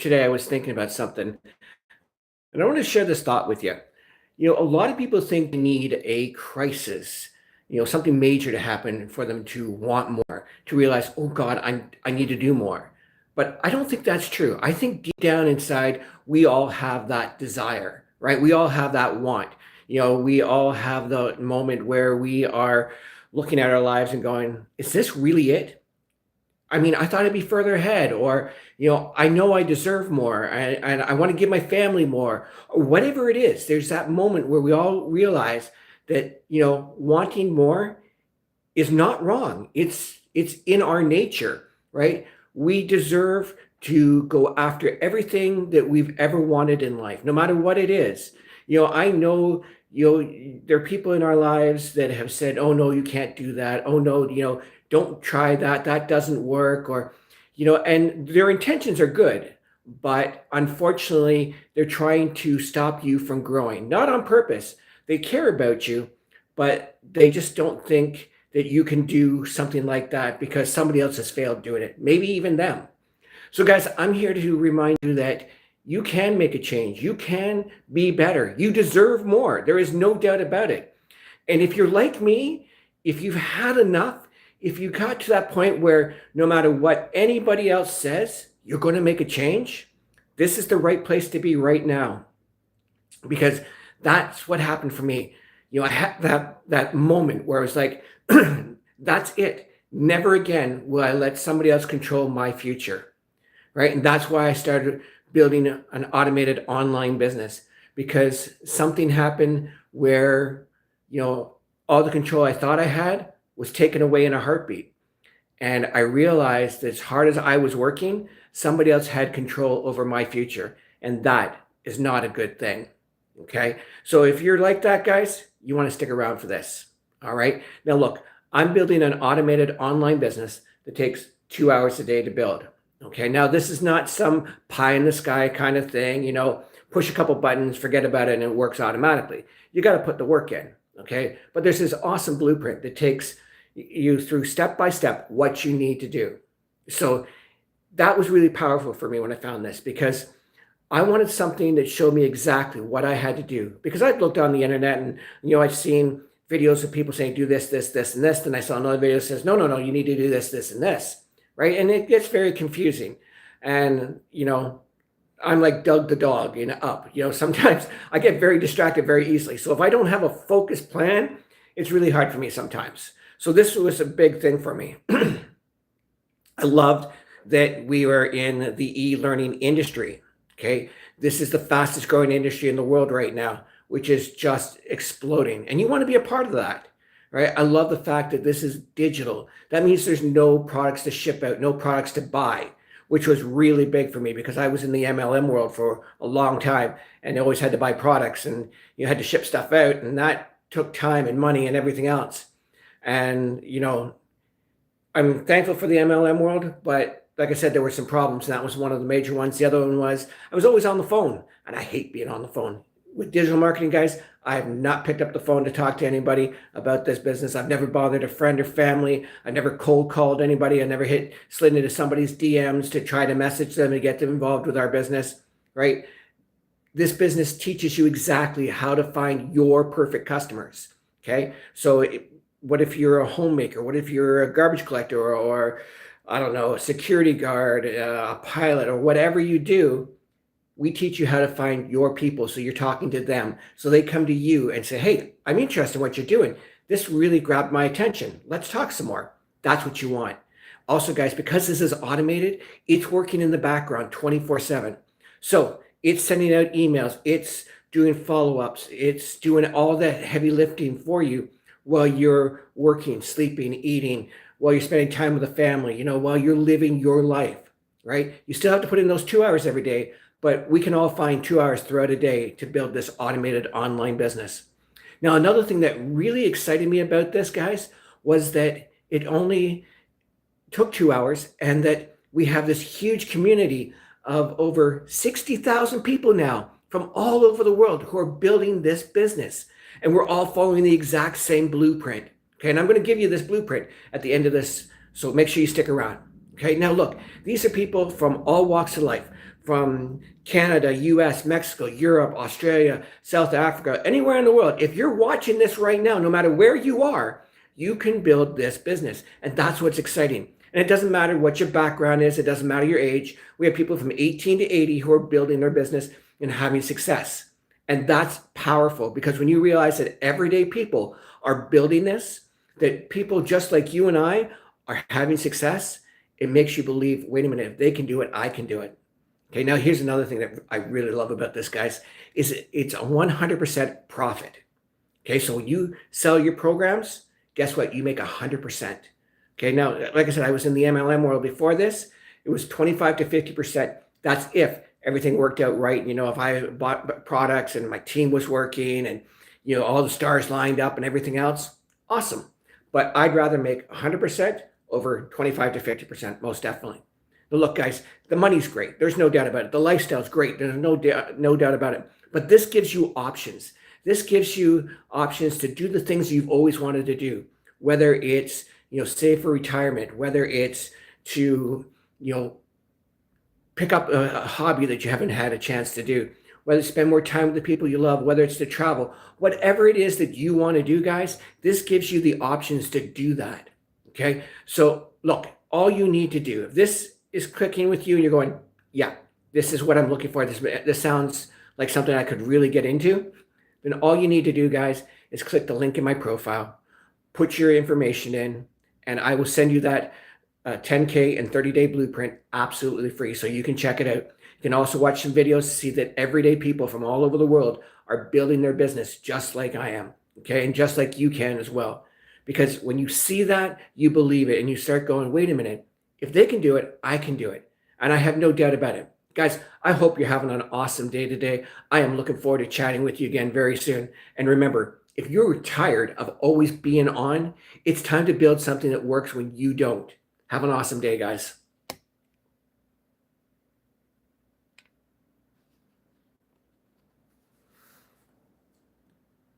Today I was thinking about something, and I want to share this thought with you. A lot of people think they need a crisis, something major to happen for them to want more, to realize, oh God, I need to do more. But I don't think that's true. I think deep down inside, we all have that desire, right? We all have that want. We all have the moment where we are looking at our lives and going, is this really it? I mean, I thought I'd be further ahead, or, I know I deserve more and I want to give my family more, or whatever it is. There's that moment where we all realize that, wanting more is not wrong. It's in our nature, right? We deserve to go after everything that we've ever wanted in life, no matter what it is. I know, there are people in our lives that have said, "Oh no, you can't do that. Oh no, don't try that. That doesn't work." Or, and their intentions are good, but unfortunately, they're trying to stop you from growing, not on purpose. They care about you, but they just don't think that you can do something like that because somebody else has failed doing it, maybe even them. So, guys, I'm here to remind you that you can make a change. You can be better. You deserve more. There is no doubt about it. And if you're like me, if you've had enough, if you got to that point where no matter what anybody else says, you're going to make a change, this is the right place to be right now. Because that's what happened for me. I had that moment where I was like, that's it. Never again will I let somebody else control my future. Right. And that's why I started building an automated online business, because something happened where, all the control I thought I had was taken away in a heartbeat. And I realized that as hard as I was working, somebody else had control over my future. And that is not a good thing. Okay. So if you're like that, guys, you want to stick around for this. All right. Now, look, I'm building an automated online business that takes 2 hours a day to build. Okay. Now, this is not some pie in the sky kind of thing, push a couple buttons, forget about it, and it works automatically. You got to put the work in. Okay. But there's this awesome blueprint that takes you through step by step what you need to do. So that was really powerful for me when I found this, because I wanted something that showed me exactly what I had to do. Because I'd looked on the internet and, I've seen videos of people saying, do this, this, this, and this. Then I saw another video that says, no, no, no, you need to do this, this, and this. Right. And it gets very confusing. And, I'm like Doug the dog in Up. Sometimes I get very distracted very easily. So if I don't have a focused plan, it's really hard for me sometimes. So this was a big thing for me. I loved that we were in the e-learning industry. Okay. This is the fastest growing industry in the world right now, which is just exploding. And you want to be a part of that, right? I love the fact that this is digital. That means there's no products to ship out, no products to buy, which was really big for me because I was in the MLM world for a long time and I always had to buy products and you had to ship stuff out, and that took time and money and everything else. And, I'm thankful for the MLM world, but like I said, there were some problems, and that was one of the major ones. The other one was I was always on the phone, and I hate being on the phone. With digital marketing, guys, I have not picked up the phone to talk to anybody about this business. I've never bothered a friend or family. I never cold called anybody. I never slid into somebody's DMs to try to message them and get them involved with our business, right? This business teaches you exactly how to find your perfect customers, okay? So what if you're a homemaker? What if you're a garbage collector or I don't know, a security guard, a pilot, or whatever you do? We teach you how to find your people. So you're talking to them. So they come to you and say, hey, I'm interested in what you're doing. This really grabbed my attention. Let's talk some more. That's what you want. Also, guys, because this is automated, it's working in the background 24/7. So it's sending out emails. It's doing follow-ups. It's doing all that heavy lifting for you while you're working, sleeping, eating, while you're spending time with the family, while you're living your life, right? You still have to put in those 2 hours every day, but we can all find 2 hours throughout a day to build this automated online business. Now, another thing that really excited me about this, guys, was that it only took 2 hours and that we have this huge community of over 60,000 people now from all over the world who are building this business. And we're all following the exact same blueprint. Okay, and I'm going to give you this blueprint at the end of this, so make sure you stick around. Okay, now look, these are people from all walks of life, from Canada, US, Mexico, Europe, Australia, South Africa, anywhere in the world. If you're watching this right now, no matter where you are, you can build this business. And that's what's exciting. And it doesn't matter what your background is, it doesn't matter your age. We have people from 18 to 80 who are building their business and having success. And that's powerful, because when you realize that everyday people are building this, that people just like you and I are having success, it makes you believe, wait a minute, if they can do it, I can do it. Okay, now here's another thing that I really love about this, guys, is it's a 100% profit. Okay, so when you sell your programs, guess what? You make 100%. Okay, now, like I said, I was in the MLM world before this. It was 25 to 50%. That's if everything worked out right. If I bought products and my team was working and, all the stars lined up and everything else, awesome. But I'd rather make 100% over 25 to 50%, most definitely. But look, guys, the money's great. There's no doubt about it. The lifestyle's great. There's no doubt about it. But this gives you options. This gives you options to do the things you've always wanted to do, whether it's, save for retirement, whether it's to, pick up a hobby that you haven't had a chance to do, whether it's spend more time with the people you love, whether it's to travel, whatever it is that you want to do, guys, this gives you the options to do that. Okay. So look, all you need to do, if this is clicking with you and you're going, yeah, this is what I'm looking for. This sounds like something I could really get into. Then all you need to do, guys, is click the link in my profile, put your information in, and I will send you that 10K and 30-day blueprint absolutely free, so you can check it out. You can also watch some videos to see that everyday people from all over the world are building their business just like I am, okay? And just like you can as well. Because when you see that, you believe it, and you start going, wait a minute, if they can do it, I can do it. And I have no doubt about it. Guys, I hope you're having an awesome day today. I am looking forward to chatting with you again very soon. And remember, if you're tired of always being on, it's time to build something that works when you don't. Have an awesome day, guys.